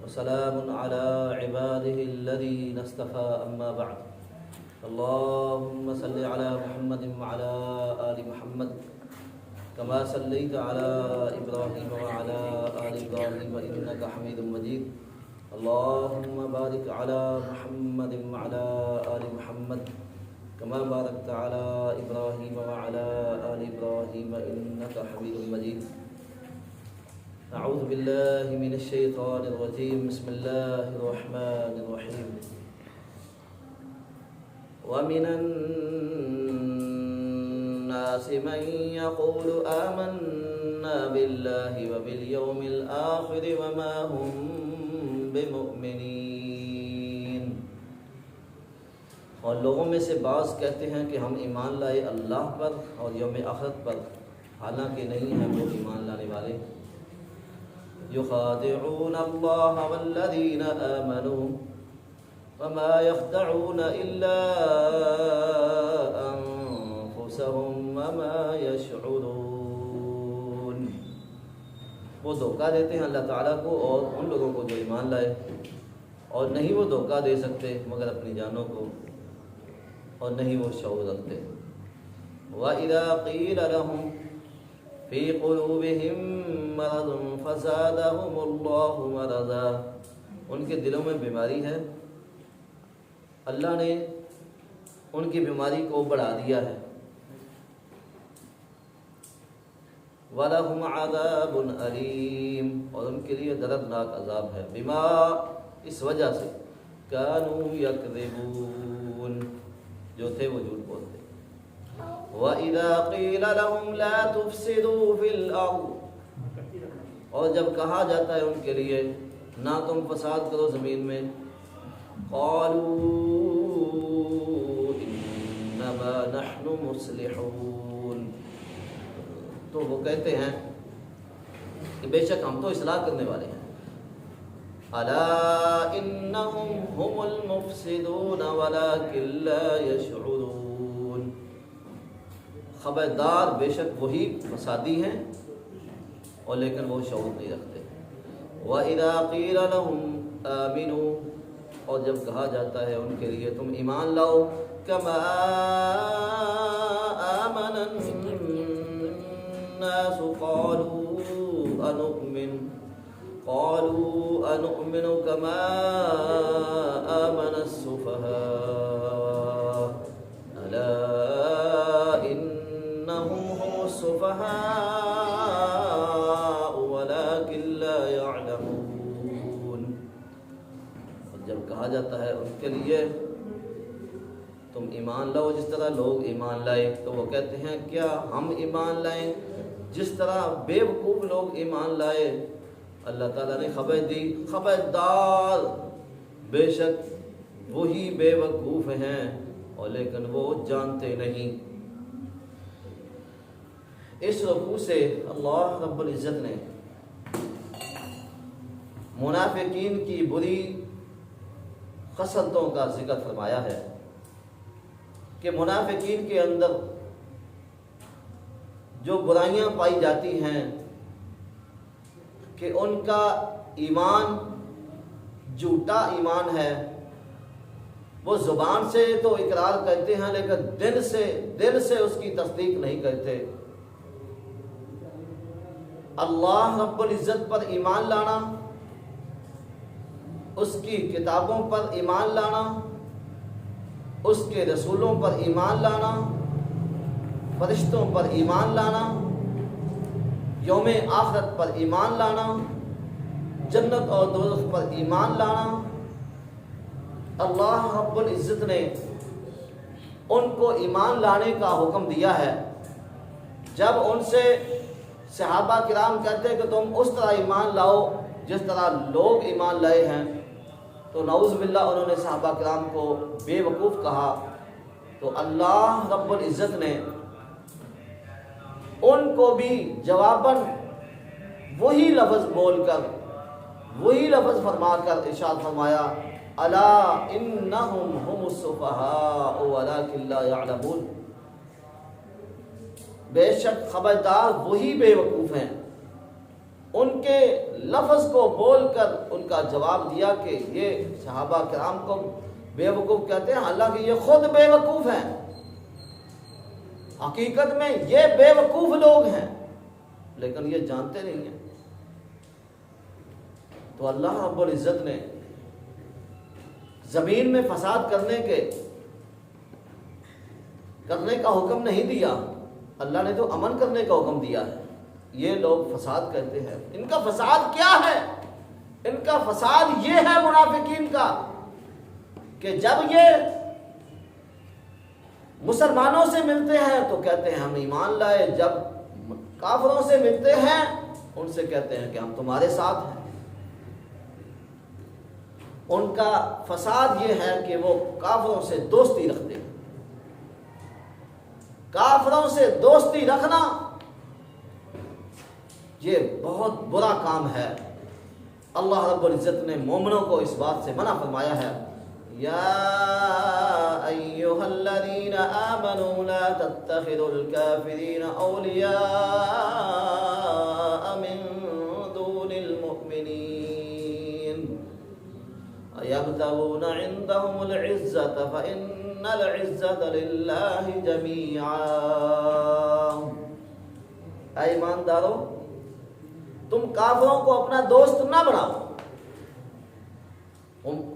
وسلام على عباده الذين اصطفى أما بعد اللهم صل على محمد وعلى آل محمد كما صليت على إبراهيم وعلى آل إبراهيم إنك حميد مجيد اللهم بارك على محمد وعلى آل محمد كما باركت على إبراهيم وعلى آل إبراهيم إنك حميد مجيد أعوذ بالله من الشيطان الرجيم بسم الله الرحمن الرحيم ومن الناس من يقول آمنا بالله وباليوم الآخر وما هم بمؤمنين اور لوگوں میں سے بعض کہتے ہیں کہ ہم ایمان لائے اللہ پر اور یوم آخرت پر، حالانکہ نہیں ہیں وہ ایمان لانے والے۔ يخادعون الله والذين آمنوا وما يخدعون إلا أنفسهم وما يشعرون۔ وہ دھوکہ دیتے ہیں اللہ تعالیٰ کو اور ان لوگوں کو جو ایمان لائے، اور نہیں وہ دھوکہ دے سکتے مگر اپنی جانوں کو، اور نہیں وہ شعور رکھتے۔ وَإِذَا قِيلَ لَهُمْ فِي قُلُوبِهِمْ مَرَضٌ فَزَادَهُمُ اللَّهُ مَرَضًا، ان کے دلوں میں بیماری ہے، اللہ نے ان کی بیماری کو بڑھا دیا ہے۔ وَلَهُمْ عَذَابٌ أَلِيمٌ، اور ان کے لیے دردناک عذاب ہے، بما، اس وجہ سے، كَانُوا يَكْذِبُونَ، جو تھے وہ جھوٹ بولتے۔ وَإِذَا قِيلَ لَهُمْ لَا تُفْسِدُوا فِي الْأَرْضِ، اور جب کہا جاتا ہے ان کے لیے نہ تم فساد کرو زمین میں، قَالُوا إِنَّمَا نَحْنُ مُصْلِحُونَ، تو وہ کہتے ہیں کہ بے شک ہم تو اصلاح کرنے والے ہیں۔ أَلَا إِنَّهُمْ هُمُ الْمُفْسِدُونَ وَلَكِنْ لَا يَشْعُرُونَ، خبردار بے شک وہی فسادی ہیں اور لیکن وہ شعور نہیں رکھتے۔ وَإِذَا قِيلَ لَهُمْ آمِنُوا، اور جب کہا جاتا ہے ان کے لیے تم ایمان لاؤ، كَمَا آمَنَ النَّاسُ قَالُوا أَنُؤْمِنُ كَمَا آمَنَ السُّفَهَاءُ أَلَا إِنَّهُمْ هُمُ السُّفَهَاءُ وَلَكِنْ لَا يَعْلَمُونَ، اور جب کہا جاتا ہے ان کے لیے تم ایمان لاؤ جس طرح لوگ ایمان لائے، تو وہ کہتے ہیں کیا ہم ایمان لائیں جس طرح بے وقوف لوگ ایمان لائے؟ اللہ تعالیٰ نے خبر دی، خبردار بے شک وہی بے وقوف ہیں اور لیکن وہ جانتے نہیں۔ اس رکوع سے اللہ رب العزت نے منافقین کی بری خصلتوں کا ذکر فرمایا ہے کہ منافقین کے اندر جو برائیاں پائی جاتی ہیں کہ ان کا ایمان جھوٹا ایمان ہے، وہ زبان سے تو اقرار کرتے ہیں لیکن دل سے اس کی تصدیق نہیں کرتے۔ اللہ رب العزت پر ایمان لانا، اس کی کتابوں پر ایمان لانا، اس کے رسولوں پر ایمان لانا، فرشتوں پر ایمان لانا، یوم آخرت پر ایمان لانا، جنت اور دوزخ پر ایمان لانا، اللہ رب العزت نے ان کو ایمان لانے کا حکم دیا ہے۔ جب ان سے صحابہ کرام کہتے ہیں کہ تم اس طرح ایمان لاؤ جس طرح لوگ ایمان لائے ہیں، تو نعوذ باللہ انہوں نے صحابہ کرام کو بے وقوف کہا، تو اللہ رب العزت نے ان کو بھی جواباً وہی لفظ بول کر، وہی لفظ فرما کر ارشاد فرمایا، الا انہم هم السفہاء ولکن لا یعلمون، بے شک خبردار وہی بے وقوف ہیں ان کے لفظ کو بول کر ان کا جواب دیا کہ یہ صحابہ کرام کو بے وقوف کہتے ہیں، حالانکہ یہ خود بے وقوف ہیں، حقیقت میں یہ بے وقوف لوگ ہیں، لیکن یہ جانتے نہیں ہیں۔ تو اللہ رب العزت نے زمین میں فساد کرنے کا حکم نہیں دیا، اللہ نے تو امن کرنے کا حکم دیا ہے۔ یہ لوگ فساد کرتے ہیں، ان کا فساد کیا ہے؟ ان کا فساد یہ ہے منافقین کا کہ جب یہ مسلمانوں سے ملتے ہیں تو کہتے ہیں ہم ایمان لائے، جب کافروں سے ملتے ہیں ان سے کہتے ہیں کہ ہم تمہارے ساتھ ہیں۔ ان کا فساد یہ ہے کہ وہ کافروں سے دوستی رکھتے ہیں۔ کافروں سے دوستی رکھنا یہ بہت برا کام ہے۔ اللہ رب العزت نے مومنوں کو اس بات سے منع فرمایا ہے، یا ایھا الذین آمنوا لا تتخذوا الکافرین اولیاء من دون المؤمنین ایبتغون عندهم العزة فإن العزة للہ جمیعا۔ اے ایماندارو، تم کافروں کو اپنا دوست نہ بناؤ۔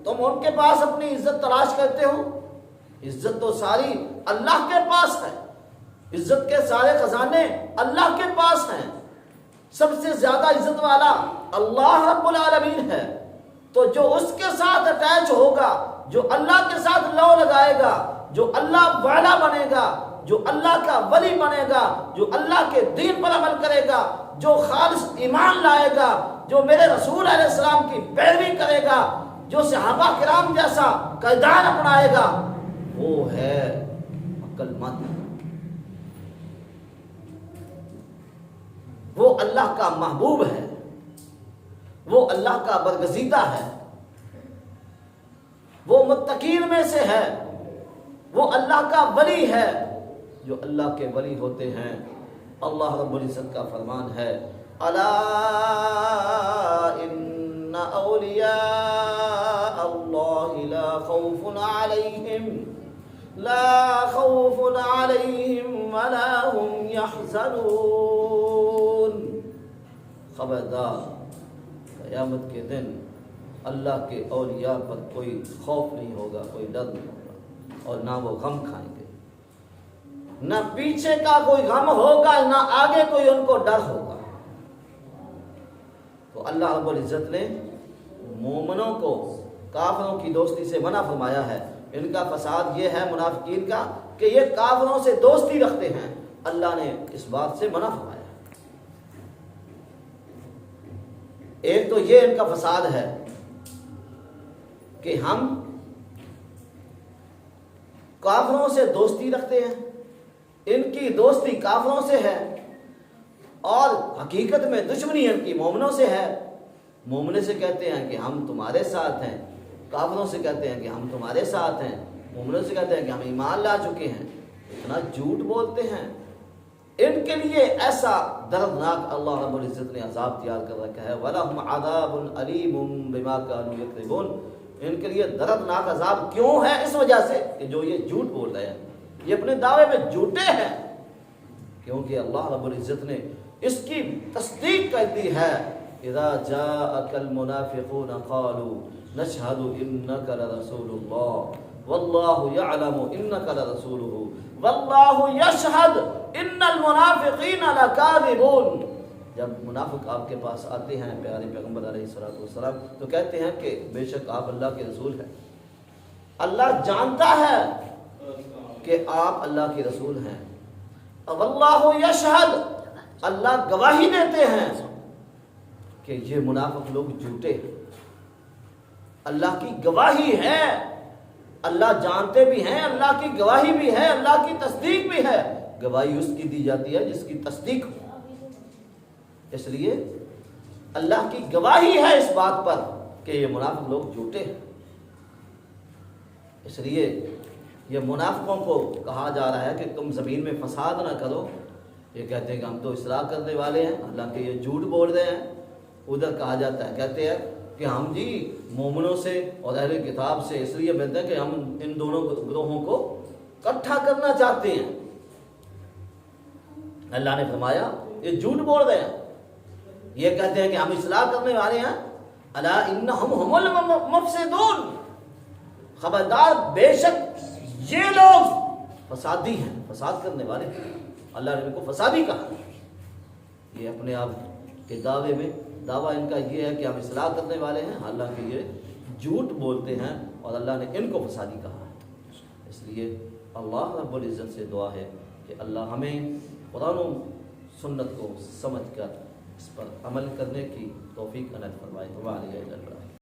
تم ان کے پاس اپنی عزت تلاش کرتے ہو، عزت تو ساری اللہ کے پاس ہے، عزت کے سارے خزانے اللہ کے پاس ہیں، سب سے زیادہ عزت والا اللہ رب العالمین ہے۔ تو جو اس کے ساتھ اٹیچ ہوگا، جو اللہ کے ساتھ لو لگائے گا، جو اللہ والا بنے گا، جو اللہ کا ولی بنے گا، جو اللہ کے دین پر عمل کرے گا، جو خالص ایمان لائے گا، جو میرے رسول علیہ السلام کی پیروی کرے گا، جو صحابہ کرام جیسا کردار اپنائے گا، وہ ہے عقل مند، وہ اللہ کا محبوب ہے، وہ اللہ کا برگزیدہ ہے، وہ متقین میں سے ہے، وہ اللہ کا ولی ہے۔ جو اللہ کے ولی ہوتے ہیں، اللہ رب العزت کا فرمان ہے، الا ان اولیاء اللہ لا خوف علیہم ولا هم یحزنون۔ خبردار، قیامت کے دن اللہ کے اولیاء پر کوئی خوف نہیں ہوگا، کوئی ڈر نہیں ہوگا، اور نہ وہ غم کھائیں گے، نہ پیچھے کا کوئی غم ہوگا، نہ آگے کوئی ان کو ڈر ہوگا۔ تو اللہ رب العزت نے مومنوں کو کافروں کی دوستی سے منع فرمایا ہے۔ ان کا فساد یہ ہے منافقین کا کہ یہ کافروں سے دوستی رکھتے ہیں، اللہ نے اس بات سے منع فرمایا۔ ایک تو یہ ان کا فساد ہے کہ ہم کافروں سے دوستی رکھتے ہیں، ان کی دوستی کافروں سے ہے، اور حقیقت میں دشمنی ان کی مومنوں سے ہے۔ مومنے سے کہتے ہیں کہ ہم تمہارے ساتھ ہیں، کافروں سے کہتے ہیں کہ ہم تمہارے ساتھ ہیں، مومنوں سے کہتے ہیں کہ ہم ایمان لا چکے ہیں۔ اتنا جھوٹ بولتے ہیں، ان کے لیے ایسا دردناک اللہ رب العزت نے عذاب تیار کر رکھا ہے، وَلَهُمْ عَذَابٌ عَلِيمٌ بِمَا كَانُوا يَكْذِبُونَ۔ ان کے لیے دردناک عذاب کیوں ہے؟ اس وجہ سے کہ جو یہ جھوٹ بول رہے ہیں، یہ اپنے دعوے میں جھوٹے ہیں، کیونکہ اللہ رب العزت نے اس کی تصدیق کر دی ہے، اذا جاءك المنافقون قالوا نشهد انك لرسول الله والله يعلم انك لرسوله والله يشهد ان المنافقين لكاذبون۔ جب منافق آپ کے پاس آتے ہیں پیارے پیغمبر علیہ الصلوۃ والسلام تو کہتے ہیں کہ بے شک آپ اللہ کے رسول ہیں، اللہ جانتا ہے کہ آپ اللہ کے رسول ہیں، واللہ یشہد، اللہ گواہی دیتے ہیں کہ یہ منافق لوگ جھوٹے ہیں۔ اللہ کی گواہی ہے، اللہ جانتے بھی ہیں، اللہ کی گواہی بھی ہے، اللہ کی تصدیق بھی ہے۔ گواہی اس کی دی جاتی ہے جس کی تصدیق ہو، اس لیے اللہ کی گواہی ہے اس بات پر کہ یہ منافق لوگ جھوٹے ہیں۔ اس لیے یہ منافقوں کو کہا جا رہا ہے کہ تم زمین میں فساد نہ کرو۔ یہ کہتے ہیں کہ ہم تو اصلاح کرنے والے ہیں، حالانکہ یہ جھوٹ بول رہے ہیں۔ ادھر کہا جاتا ہے، کہتے ہیں کہ ہم جی مومنوں سے اور اہل کتاب سے اس لیے ملتے ہیں کہ ہم ان دونوں گروہوں کو اکٹھا کرنا چاہتے ہیں۔ اللہ نے فرمایا یہ جھوٹ بول رہے ہیں، یہ کہتے ہیں کہ ہم اصلاح کرنے والے ہیں، الا انہم هم المفسدون، خبردار بے شک یہ لوگ فسادی ہیں، فساد کرنے والے ہیں، اللہ نے ان کو فسادی کہا۔ یہ اپنے آپ کے دعوے میں دعویٰ ان کا یہ ہے کہ ہم اصلاح کرنے والے ہیں، حالانکہ یہ جھوٹ بولتے ہیں اور اللہ نے ان کو فسادی کہا ہے۔ اس لیے اللہ رب العزت سے دعا ہے کہ اللہ ہمیں قرآن و سنت کو سمجھ کر اس پر عمل کرنے کی توفیق عنایت فرمائے۔